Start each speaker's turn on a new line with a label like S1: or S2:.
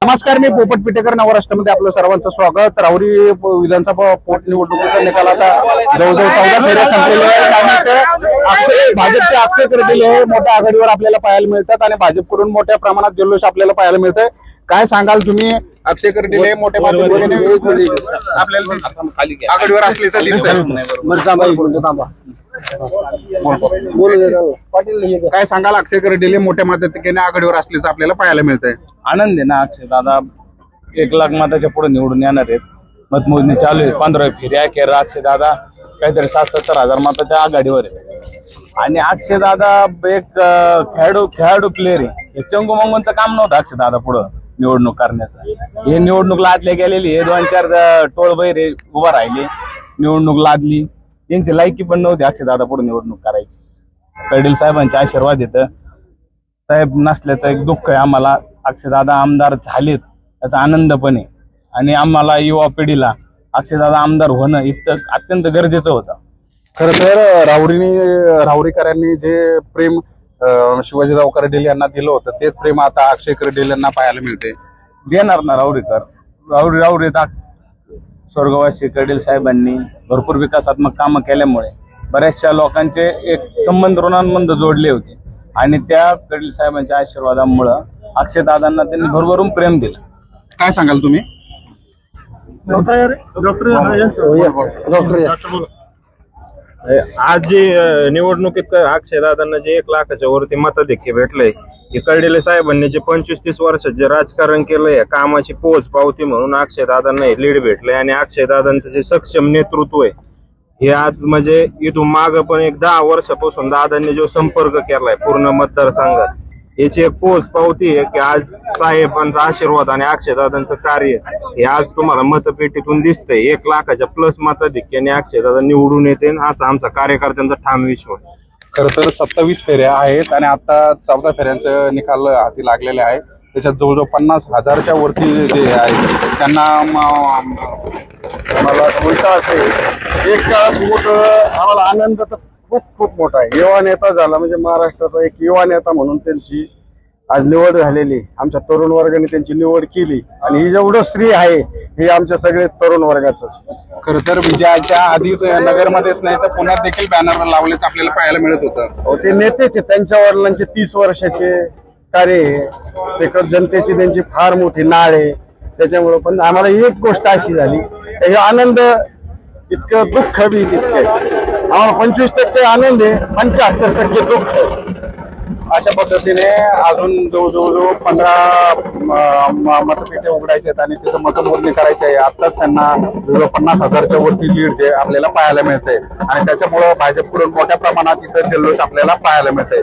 S1: नमस्कार, मी पोपट पिटेकर. नवराष्ट्रामध्ये आपलं सर्वांचं स्वागत. राहुरी विधानसभा पोटनिवडणुकीचा निकाल आता जवळजवळ 14 फेऱ्या संपलेले आहेत आणि भाजपचे अक्षय कर्डिले हे मोठ्या आघाडीवर आपल्याला पाहायला मिळतात आणि भाजपकडून मोठ्या प्रमाणात जल्लोष आपल्याला पाहायला मिळतंय. काय सांगाल तुम्ही? अक्षय कर्डिले मोठ्या माध्यमाने आपल्याला आघाडीवर असले तर काय सांगाल? अक्षय कर्डिले मोठ्या मताधिक्याने आघाडीवर असल्याचं आपल्याला पाहायला मिळतंय.
S2: आनंद आहे ना. अक्षय दादा 1 लाख मताच्या पुढे निवडून येणार आहेत. मतमोजणी चालू आहे. 15 फेऱ्या अखेर अक्षय दादा काहीतरी 70-70 हजार मताच्या आघाडीवर आहे. आणि अक्षय दादा एक खेळाडू प्लेअर आहे. हे चंगू मंगूंचं काम नव्हतं अक्षय दादा पुढं निवडणूक करण्याचं. हे निवडणूक लादल्या गेलेली. हे 2-4 टोळबैरे उभा राहिले, निवडणूक लादली. त्यांची लायकी पण नव्हती अक्षय दादा पुढे निवडणूक करायची. कर्डिले साहेबांचे आशीर्वाद येतं. साहेब नसल्याचं एक दुःख आहे आम्हाला. अक्षय दादा आमदार झालेत याचा आनंद पण आहे. आणि आम्हाला युवा पिढीला अक्षय दादा आमदार होणं इतकं अत्यंत गरजेचं होतं.
S1: खरं तर राहुरीकरांनी जे प्रेम शिवाजीराव कर्डिले यांना दिलं होतं तेच प्रेम आता अक्षय कर्डिले यांना पाहायला मिळते.
S2: देणार ना राहुरीत स्वर्गवासी कर्डिले साहेबांनी भरपूर विकासात्मक कामं केल्यामुळे बऱ्याचशा लोकांचे एक संबंध ऋणांबंध जोडले होते. आणि त्या कर्डिले साहेबांच्या आशीर्वादामुळं अक्षय दादांना त्यांनी भरभरून प्रेम दिलं.
S1: काय सांगाल तुम्ही?
S3: आज जे निवडणुकीत अक्षय दादांना जे 1 लाखाच्या वरती मताधिक्य भेटलंय, हे कर्डिले साहेबांनी जे 25-30 वर्षात जे राजकारण केलंय कामाची पोच पावती म्हणून अक्षय दादांना हे लीड भेटलंय. आणि अक्षय दादांचं जे सक्षम नेतृत्व आहे हे आज म्हणजे इथून माग पण 10 वर्षापासून दादांनी जो संपर्क केलाय पूर्ण मतदारसंघात, याची एक पोच पावती आहे की आज साहेबांचा आशीर्वाद आणि अक्षय दादांचं कार्य हे आज तुम्हाला मतपेटीतून दिसतंय. 1 लाखाच्या प्लस मताधिक्याने अक्षय दादा निवडून येते असा आमचा कार्यकर्त्यांचा ठाम विश्वास.
S1: खरं तर 27 फेऱ्या आहेत आणि आता 14 फेऱ्यांचे निकाल हाती लागलेले आहे. त्याच्यात जवळजवळ 50,000च्या वरती जे आहेत त्यांना मला बोलता असेल एक आम्हाला आनंद तर खूप मोठा आहे. युवा नेता झाला म्हणजे महाराष्ट्राचा एक युवा नेता म्हणून त्यांची आज निवड झालेली. आमच्या तरुण वर्गाने त्यांची निवड केली आणि ही जेवढं श्री आहे हे आमच्या सगळे तरुण वर्गाचंच. खरं तर विजयाच्या आधीच नगरमध्येच नाही तर पुण्यात देखील बॅनर लावलेच आपल्याला पाहायला मिळत होतं. ते नेतेचे त्यांच्या वडिलांचे 30 वर्षाचे कार्य आहे. ते जनतेची त्यांची फार मोठी नाळ आहे. त्याच्यामुळं पण आम्हाला एक गोष्ट अशी झाली, हे आनंद इतकं दुःख बी तितकं. आम्हाला 25% आनंद आहे, 75% दुःख आहे. अशा पद्धतीने अजून जवळजवळ 15 मतपेट्या उघडायच्या आहेत आणि त्याचं मतमोजणी करायची आहे. आताच त्यांना 50,000च्या वरती लीड जे आपल्याला पाहायला मिळते आणि त्याच्यामुळं भाजपकडून मोठ्या प्रमाणात इथं जल्लोष आपल्याला पाहायला मिळते.